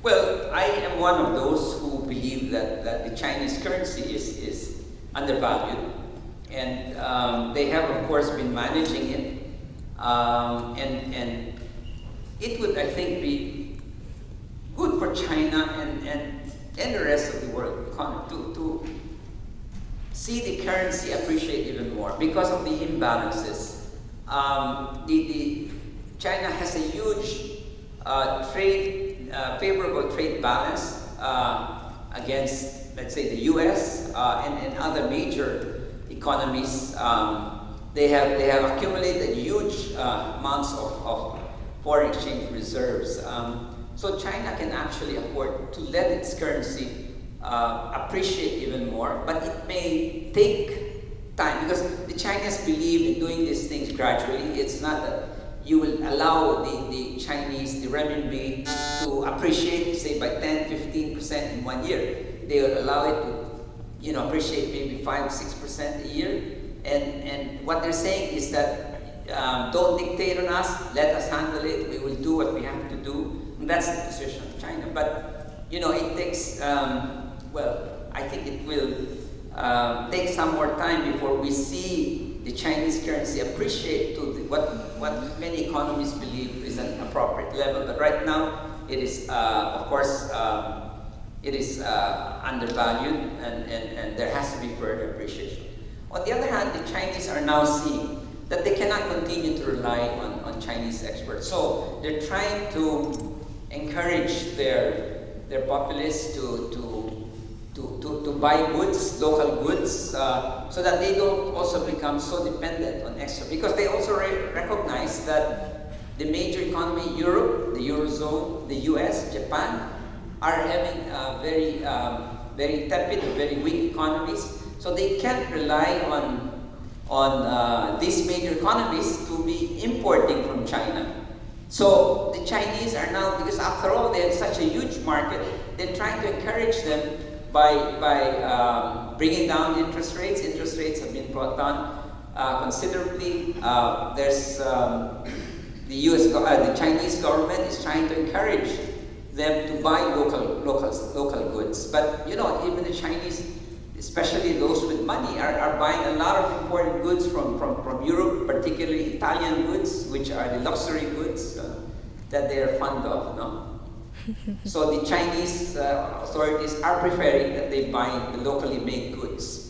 Well, I am one of those who believe that the Chinese currency is undervalued. And they have, of course, been managing it. And it would, I think, be good for China and the rest of the world to see the currency appreciate even more because of the imbalances. China has a huge favorable trade balance against, let's say, the U.S. And other major economies. They have accumulated huge amounts of foreign exchange reserves. So China can actually afford to let its currency appreciate even more, but it may take time because the Chinese believe in doing these things gradually. It's not that you will allow the Chinese, the renminbi, to appreciate, say, by 10-15% in 1 year. They will allow it to, appreciate maybe 5-6% a year. And what they're saying is that don't dictate on us, let us handle it, we will do what we have to do. And that's the position of China. But, it takes, I think it will take some more time before we see the Chinese currency appreciate to what many economists believe is an appropriate level. But right now, it is, of course, it is undervalued, and there has to be further appreciation. On the other hand, the Chinese are now seeing that they cannot continue to rely on Chinese exports. So they're trying to encourage their populace to buy goods, local goods, so that they don't also become so dependent on export. Because they also recognize that the major economy, Europe, the Eurozone, the US, Japan, are having very tepid, very weak economies. So they can't rely on these major economies to be importing from China. So the Chinese are now, because after all they have such a huge market, they're trying to encourage them by bringing down interest rates. Interest rates have been brought down considerably. There's the Chinese government is trying to encourage them to buy local goods. But even the Chinese, especially those with money, are buying a lot of imported goods from Europe, particularly Italian goods, which are the luxury goods that they are fond of. No? So the Chinese authorities are preferring that they buy the locally made goods.